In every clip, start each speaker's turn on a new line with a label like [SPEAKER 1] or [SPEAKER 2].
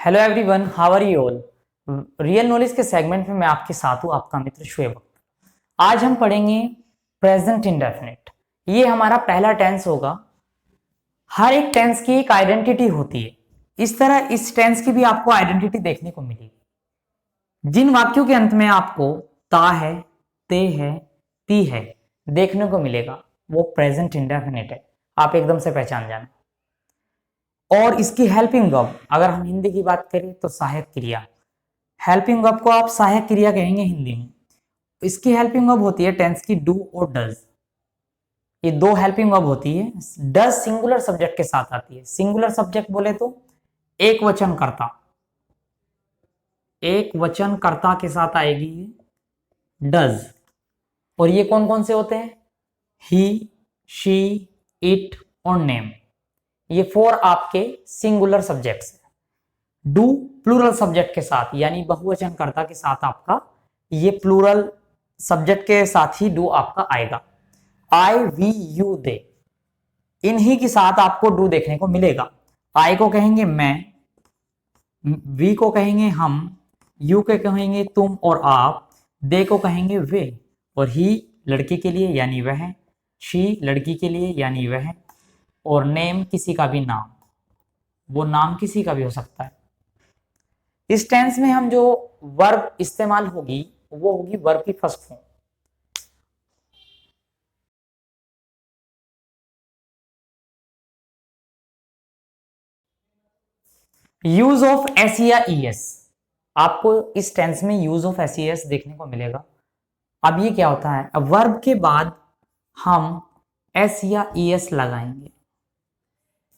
[SPEAKER 1] Hello everyone, how are you all. Real knowledge के segment में मैं आपके साथ हूँ, आपका मित्र शुएब। आज हम पढ़ेंगे प्रेजेंट इंडेफिनिट। ये हमारा पहला टेंस होगा। हर एक टेंस की एक आइडेंटिटी होती है, इस तरह इस टेंस की भी आपको आइडेंटिटी देखने को मिलेगी। जिन वाक्यों के अंत में आपको ता है, ते है, ती है देखने को मिलेगा, वो प्रेजेंट इंडेफिनिट है। आप एकदम से पहचान जाना। और इसकी हेल्पिंग वर्ब, अगर हम हिंदी की बात करें तो सहायक क्रिया। हेल्पिंग वर्ब को आप सहायक क्रिया कहेंगे हिंदी में। इसकी हेल्पिंग वर्ब होती है टेंस की डू और डज। ये दो हेल्पिंग वर्ब होती है। डज सिंगुलर सब्जेक्ट के साथ आती है। सिंगुलर सब्जेक्ट बोले तो एक वचन कर्ता, एक वचन कर्ता के साथ आएगी ये डज। और ये कौन कौन से होते हैं? ही, शी, इट और नेम। ये फोर आपके सिंगुलर सब्जेक्ट्स हैं। डू प्लूरल सब्जेक्ट के साथ, यानी बहुवचन कर्ता के साथ आपका ये प्लूरल सब्जेक्ट के साथ ही डू आपका आएगा। आई, वी, यू, दे, इन्हीं के साथ आपको डू देखने को मिलेगा। आई को कहेंगे मैं, वी को कहेंगे हम, यू के कहेंगे तुम और आप, दे को कहेंगे वे, और ही लड़के के लिए यानी वह, शी लड़की के लिए यानी वह, और नेम किसी का भी नाम, वो नाम किसी का भी हो सकता है। इस टेंस में हम जो वर्ब इस्तेमाल होगी वो होगी वर्ब की first form. Use of S या ई एस, आपको इस टेंस में use of S E S देखने को मिलेगा। अब ये क्या होता है? अब वर्ब के बाद हम एस या ई एस लगाएंगे।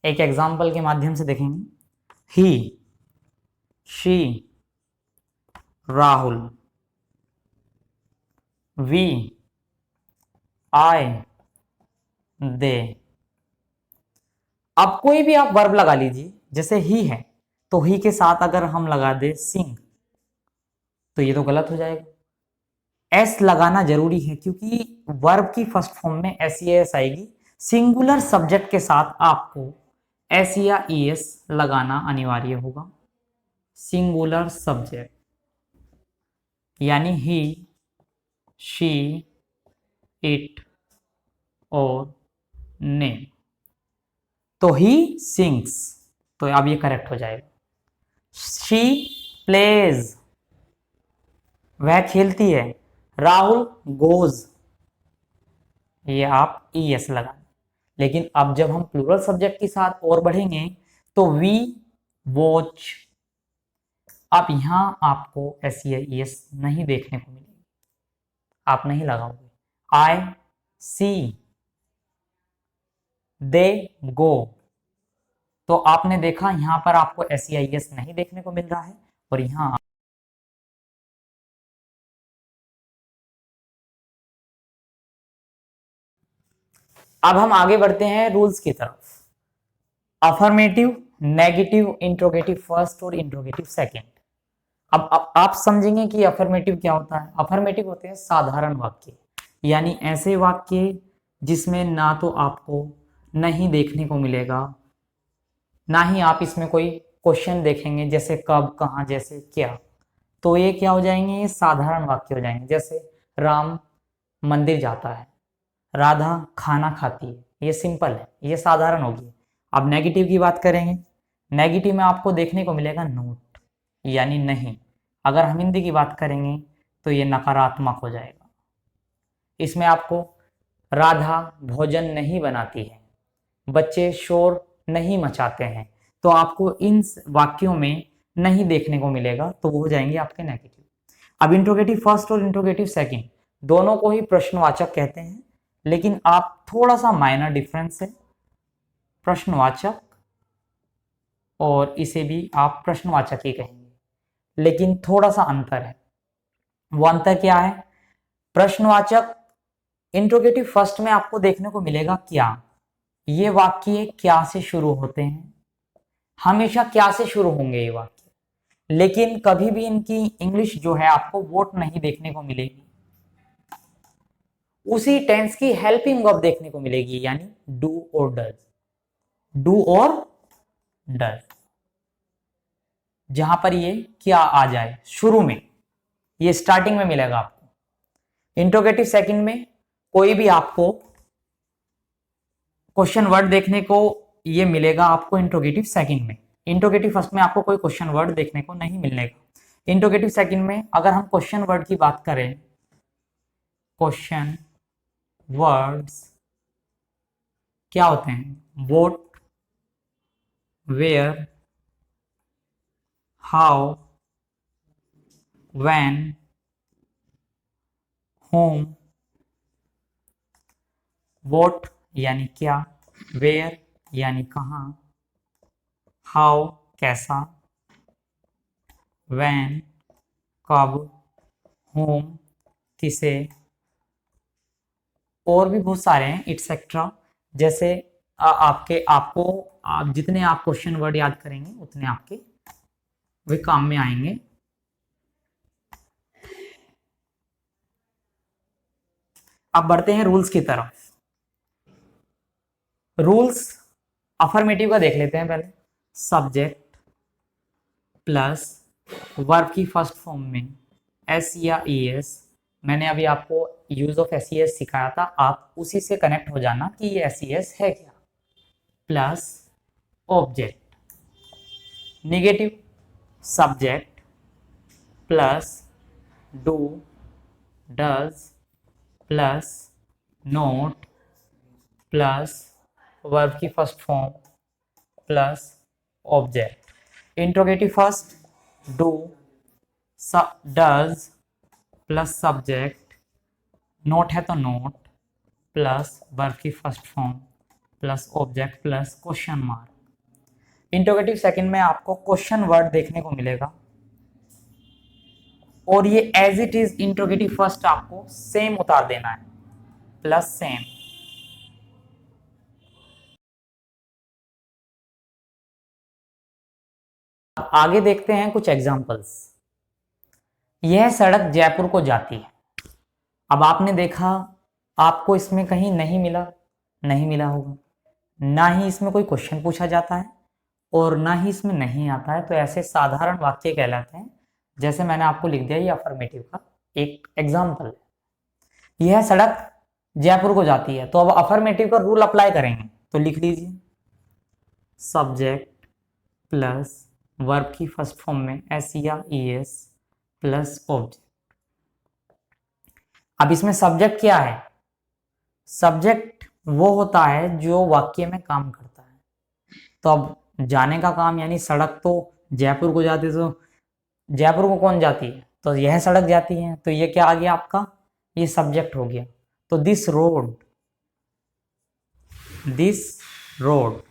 [SPEAKER 1] एक एग्जांपल के माध्यम से देखेंगे। ही, शी, राहुल, वी, आई, दे। अब कोई भी आप वर्ब लगा लीजिए, जैसे ही है तो ही के साथ अगर हम लगा दे सिंग तो ये तो गलत हो जाएगा। एस लगाना जरूरी है क्योंकि वर्ब की फर्स्ट फॉर्म में एस या एस आएगी। सिंगुलर सब्जेक्ट के साथ आपको एस या ई एस लगाना अनिवार्य होगा। सिंगुलर सब्जेक्ट यानी ही, शी, इट और नेम। तो ही सिंग्स, तो अब ये करेक्ट हो जाएगा। शी प्लेज, वह खेलती है। राहुल गोज, ये आप ई एस लगा। लेकिन अब जब हम प्लूरल सब्जेक्ट के साथ और बढ़ेंगे तो वी वॉच। अब यहां आपको एस या ई एस नहीं देखने को मिलेगी, आप नहीं लगाओगे। आई सी, दे गो, तो आपने देखा यहां पर आपको एस या ई एस नहीं देखने को मिल रहा है। और यहां अब हम आगे बढ़ते हैं रूल्स की तरफ। अफर्मेटिव, नेगेटिव, इंट्रोगेटिव फर्स्ट और इंट्रोगेटिव सेकंड। अब आप समझेंगे कि अफर्मेटिव क्या होता है। अफर्मेटिव होते हैं साधारण वाक्य, यानी ऐसे वाक्य जिसमें ना तो आपको नहीं देखने को मिलेगा, ना ही आप इसमें कोई क्वेश्चन देखेंगे जैसे कब, कहां, जैसे क्या। तो ये क्या हो जाएंगे? ये साधारण वाक्य हो जाएंगे। जैसे राम मंदिर जाता है, राधा खाना खाती है, ये सिंपल है, ये साधारण होगी। अब नेगेटिव की बात करेंगे। नेगेटिव में आपको देखने को मिलेगा नोट, यानी नहीं। अगर हम हिंदी की बात करेंगे तो ये नकारात्मक हो जाएगा। इसमें आपको राधा भोजन नहीं बनाती है, बच्चे शोर नहीं मचाते हैं, तो आपको इन वाक्यों में नहीं देखने को मिलेगा, तो वो हो जाएंगे आपके नेगेटिव। अब इंट्रोगेटिव फर्स्ट और इंट्रोगेटिव सेकंड दोनों को ही प्रश्नवाचक कहते हैं, लेकिन आप थोड़ा सा माइनर डिफरेंस है। प्रश्नवाचक और इसे भी आप प्रश्नवाचक ही कहेंगे, लेकिन थोड़ा सा अंतर है। वो अंतर क्या है? प्रश्नवाचक इंट्रोगेटिव फर्स्ट में आपको देखने को मिलेगा क्या, ये वाक्य क्या से शुरू होते हैं, हमेशा क्या से शुरू होंगे ये वाक्य। लेकिन कभी भी इनकी इंग्लिश जो है आपको वोट नहीं देखने को मिलेगी। उसी टेंस की हेल्पिंग वर्ब देखने को मिलेगी, यानी डू, और डज। डू और डज। जहां पर ये क्या आ जाए शुरू में, ये स्टार्टिंग में मिलेगा आपको। इंट्रोगेटिव सेकंड में कोई भी आपको क्वेश्चन वर्ड देखने को ये मिलेगा आपको इंट्रोगेटिव सेकंड में। इंट्रोगेटिव फर्स्ट में आपको कोई क्वेश्चन वर्ड देखने को नहीं मिलने का। इंट्रोगेटिव सेकंड में अगर हम क्वेश्चन वर्ड की बात करें, क्वेश्चन वर्ड्स क्या होते हैं? What, where, how, when, whom. What यानी क्या, वेयर यानी कहाँ, हाउ कैसा, व्हेन कब, होम किसे, और भी बहुत सारे हैं इटसेट्रा। जैसे आप जितने आप क्वेश्चन वर्ड याद करेंगे उतने आपके वे काम में आएंगे। अब बढ़ते हैं रूल्स की तरफ। रूल्स अफर्मेटिव का देख लेते हैं पहले। सब्जेक्ट प्लस वर्ब की फर्स्ट फॉर्म में एस या ई एस, मैंने अभी आपको use of S E S सिखाया था, आप उसी से कनेक्ट हो जाना कि ये एस ई एस है क्या। Plus object, negative subject plus do, does plus not plus verb की first form plus object. Interrogative first do, does plus subject, not है तो नोट प्लस वर्ब की first form plus object plus question mark. Interrogative second में आपको question word देखने को मिलेगा और ये as it is interrogative first आपको सेम उतार देना है, प्लस सेम। आगे देखते हैं कुछ एग्जांपल्स। यह सड़क जयपुर को जाती है। अब आपने देखा, आपको इसमें कहीं नहीं मिला होगा, ना ही इसमें कोई क्वेश्चन पूछा जाता है और ना ही इसमें नहीं आता है, तो ऐसे साधारण वाक्य कहलाते हैं। जैसे मैंने आपको लिख दिया, ये अफर्मेटिव का एक एग्जाम्पल है। यह सड़क जयपुर को जाती है, तो अब अफर्मेटिव का रूल अप्लाई करेंगे, तो लिख लीजिए सब्जेक्ट प्लस वर्ब की फर्स्ट फॉर्म में एस या ई एस प्लस ऑब्जेक्ट। अब इसमें सब्जेक्ट क्या है? सब्जेक्ट वो होता है जो वाक्य में काम करता है। तो अब जाने का काम, यानी सड़क तो जयपुर को जाती है, तो जयपुर को कौन जाती है? तो यह सड़क जाती है, तो ये क्या आ गया आपका? ये सब्जेक्ट हो गया। तो दिस रोड।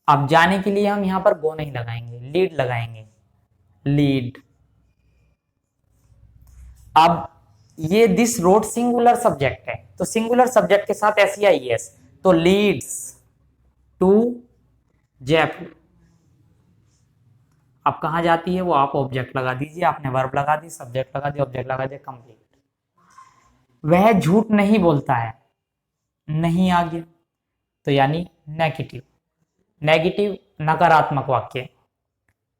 [SPEAKER 1] अब जाने के लिए हम यहां पर गो नहीं लगाएंगे, लीड लगाएंगे, लीड। अब ये दिस रोड सिंगुलर सब्जेक्ट है, तो सिंगुलर सब्जेक्ट के साथ एस या ई एस, तो लीड्स टू जयपुर। अब कहां जाती है वो आप ऑब्जेक्ट लगा दीजिए, आपने वर्ब लगा दी, सब्जेक्ट लगा दिया, ऑब्जेक्ट लगा दिया, कंप्लीट। वह झूठ नहीं बोलता है, नहीं आ गया, तो यानी नेगेटिव नकारात्मक वाक्य।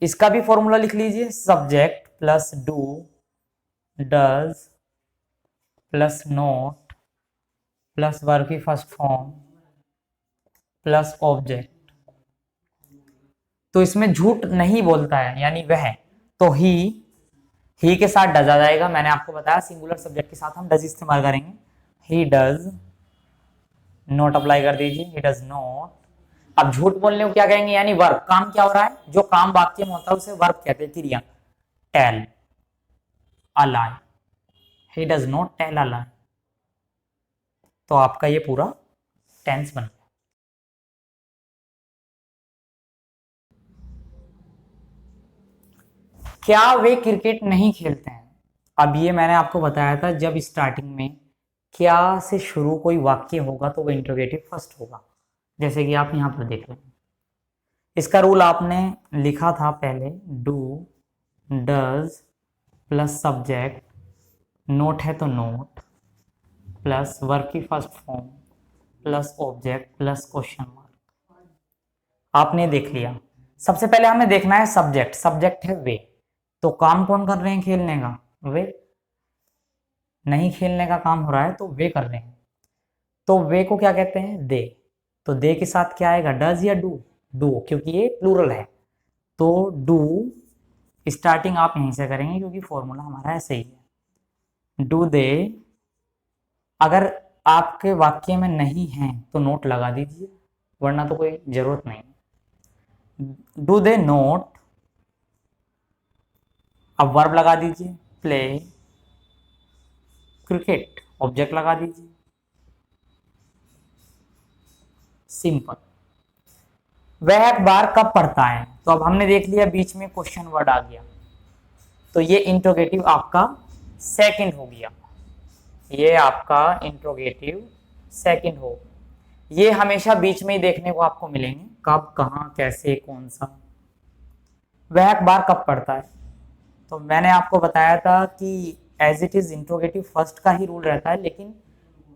[SPEAKER 1] इसका भी फॉर्मूला लिख लीजिए, subject plus do, does plus not plus verb की फर्स्ट फॉर्म प्लस ऑब्जेक्ट। तो इसमें झूठ नहीं बोलता है यानी वह, तो ही के साथ डज आ जाएगा। मैंने आपको बताया सिंगुलर सब्जेक्ट के साथ हम डज इस्तेमाल करेंगे। ही डज, नोट अप्लाई कर दीजिए, ही डज नोट। अब झूठ बोलने को क्या कहेंगे? यानी वर्ब, काम क्या हो रहा है? जो काम वाक्य में होता है उसे वर्ब कहते हैं, क्रिया। Tell a lie, he does not tell a lie. तो आपका ये पूरा टेंस बन गया। क्या वे क्रिकेट नहीं खेलते हैं? अब ये मैंने आपको बताया था, जब स्टार्टिंग में क्या से शुरू कोई वाक्य होगा तो वो इंट्रोगेटिव फर्स्ट होगा, जैसे कि आप यहां पर देख रहे हैं। इसका रूल आपने लिखा था पहले, do, does plus subject, not है तो नोट प्लस वर्ब की first form plus object plus question mark. आपने देख लिया, सबसे पहले हमें देखना है सब्जेक्ट, सब्जेक्ट है वे, तो काम कौन कर रहे हैं खेलने का, वे, नहीं खेलने का काम हो रहा है तो वे कर रहे हैं, तो वे को क्या कहते हैं, दे, तो दे के साथ क्या आएगा, डज या डू, डू, क्योंकि ये प्लूरल है, तो डू, स्टार्टिंग आप यहीं से करेंगे क्योंकि फॉर्मूला हमारा ऐसे ही है, डू दे, अगर आपके वाक्य में नहीं है तो नोट लगा दीजिए, वरना तो कोई जरूरत नहीं, डू दे नोट, अब वर्ब लगा दीजिए, प्ले क्रिकेट, ऑब्जेक्ट लगा दीजिए, सिंपल। वह अखबार कब पढ़ता है, तो अब हमने देख लिया बीच में क्वेश्चन वर्ड आ गया, तो ये इंट्रोगेटिव आपका सेकंड हो गया, ये आपका इंट्रोगेटिव सेकंड हो, ये हमेशा बीच में ही देखने को आपको मिलेंगे, कब, कहां, कैसे, कौन सा। वह अखबार कब पढ़ता है, तो मैंने आपको बताया था कि as it is interrogative first का ही रूल रहता है, लेकिन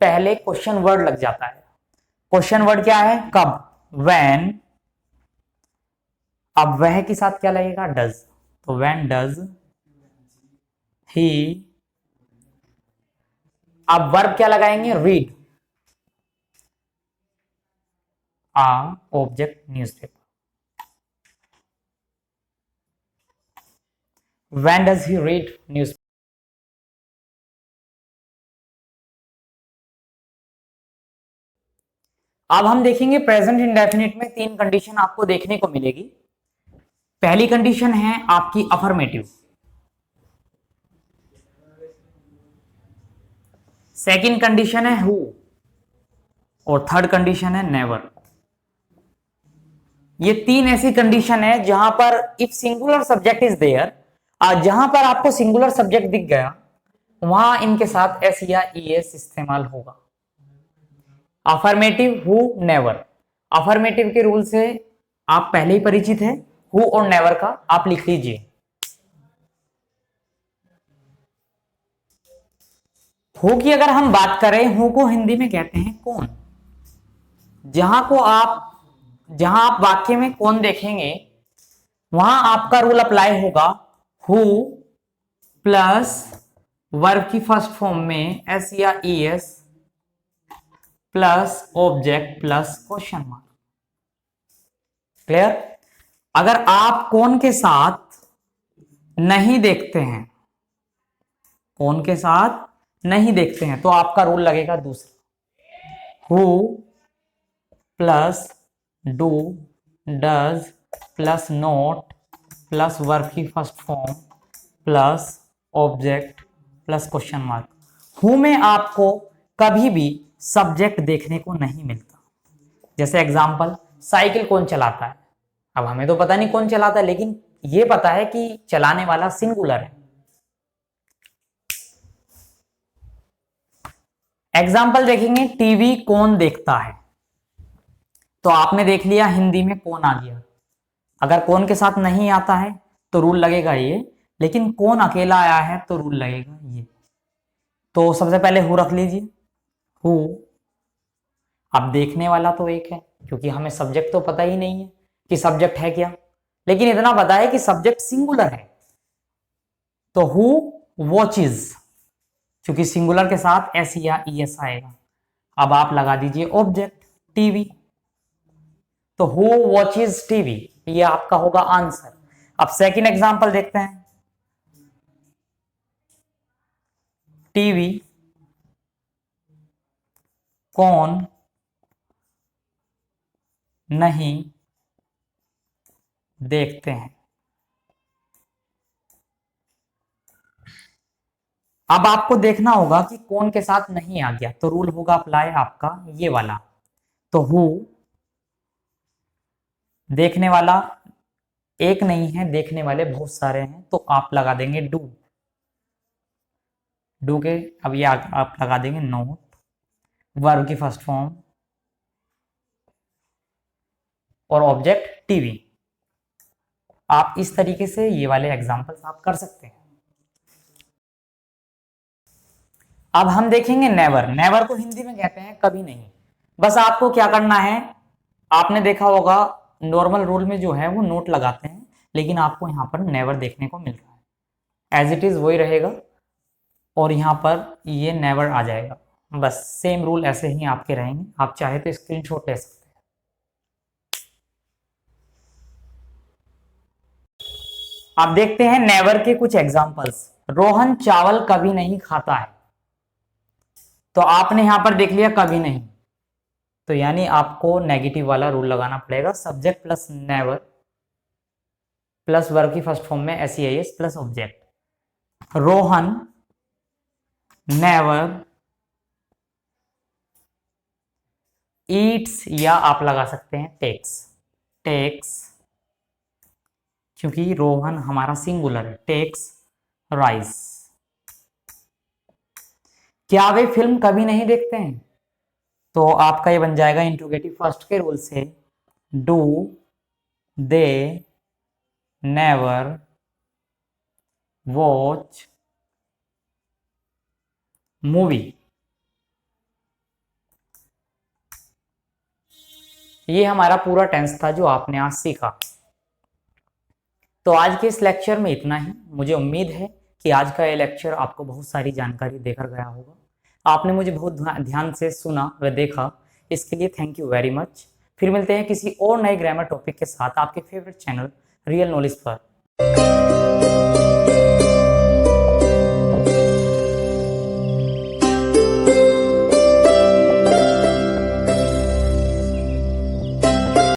[SPEAKER 1] पहले क्वेश्चन वर्ड लग जाता है। क्वेश्चन वर्ड क्या है, कब, व्हेन, अब वह के साथ क्या लगेगा, डज, तो व्हेन डज ही, अब वर्ब क्या लगाएंगे, read, a object newspaper, when does he read news. अब हम देखेंगे प्रेजेंट इंडेफिनिट में तीन कंडीशन आपको देखने को मिलेगी। पहली कंडीशन है आपकी अफर्मेटिव, सेकंड कंडीशन है हु, और थर्ड कंडीशन है नेवर। ये तीन ऐसी कंडीशन है जहां पर if singular subject is there, और जहां पर आपको सिंगुलर सब्जेक्ट दिख गया वहां इनके साथ एस या ईएस इस्तेमाल होगा। Affirmative, who, never. अफर्मेटिव के रूल से आप पहले ही परिचित हैं, हु और नेवर का आप लिख लीजिए। हु की अगर हम बात करें, हु को हिंदी में कहते हैं कौन, जहां आप वाक्य में कौन देखेंगे वहां आपका रूल अप्लाई होगा, हु प्लस वर्ब की फर्स्ट फॉर्म में एस या ES plus object plus question mark. Clear. अगर आप कौन के साथ नहीं देखते हैं, कौन के साथ नहीं देखते हैं, तो आपका रूल लगेगा दूसरा, who plus do does plus not plus verb की first form plus object plus question mark. Who में आपको कभी भी सब्जेक्ट देखने को नहीं मिलता। जैसे एग्जांपल, साइकिल कौन चलाता है, अब हमें तो पता नहीं कौन चलाता है, लेकिन ये पता है कि चलाने वाला सिंगुलर है। एग्जाम्पल देखेंगे, टीवी कौन देखता है, तो आपने देख लिया हिंदी में कौन आ गया। अगर कौन के साथ नहीं आता है तो रूल लगेगा ये, लेकिन कौन अकेला आया है तो रूल लगेगा ये। तो सबसे पहले हु रख लीजिए, हु। अब देखने वाला तो एक है, क्योंकि हमें सब्जेक्ट तो पता ही नहीं है कि सब्जेक्ट है क्या, लेकिन इतना पता है कि सब्जेक्ट सिंगुलर है, तो हु वॉचेस, क्योंकि सिंगुलर के साथ एस या ईएस आएगा। अब आप लगा दीजिए ऑब्जेक्ट, टीवी, तो हु वॉचेस टीवी, ये आपका होगा आंसर। अब सेकंड एग्जांपल देखते हैं, टीवी कौन नहीं देखते हैं। अब आपको देखना होगा कि कौन के साथ नहीं आ गया, तो रूल होगा अप्लाई आपका ये वाला, तो हु, देखने वाला एक नहीं है, देखने वाले बहुत सारे हैं, तो आप लगा देंगे डू, डू के अब ये आप लगा देंगे नोट, वर्ब की फर्स्ट फॉर्म और ऑब्जेक्ट टीवी। आप इस तरीके से ये वाले एग्जांपल्स आप कर सकते हैं। अब हम देखेंगे नेवर। नेवर को हिंदी में कहते हैं कभी नहीं। बस आपको क्या करना है, आपने देखा होगा नॉर्मल रूल में जो है वो नोट लगाते हैं, लेकिन आपको यहाँ पर नेवर देखने को मिल रहा है। एज इट इज वही रहेगा और यहाँ पर ये नेवर आ जाएगा। बस सेम रूल ऐसे ही आपके रहेंगे। आप चाहे तो स्क्रीनशॉट ले सकते हैं। आप देखते हैं नेवर के कुछ एग्जांपल्स। रोहन चावल कभी नहीं खाता है, तो आपने यहां पर देख लिया कभी नहीं, तो यानी आपको नेगेटिव वाला रूल लगाना पड़ेगा। Subject plus never plus verb की फर्स्ट फॉर्म में S plus object. Rohan never Yeats, या आप लगा सकते हैं टेक्स, टेक्स क्योंकि रोहन हमारा सिंगुलर है, टेक्स राइस। क्या वे फिल्म कभी नहीं देखते हैं, तो आपका ये बन जाएगा इंट्रोगेटिव फर्स्ट के रूल से, do they never watch movie. ये हमारा पूरा टेंस था जो आपने आज सीखा। तो आज के इस लेक्चर में इतना ही। मुझे उम्मीद है कि आज का ये लेक्चर आपको बहुत सारी जानकारी देकर गया होगा। आपने मुझे बहुत ध्यान से सुना व देखा, इसके लिए थैंक यू वेरी मच। फिर मिलते हैं किसी और नए ग्रामर टॉपिक के साथ आपके फेवरेट चैनल रियल नॉलेज पर।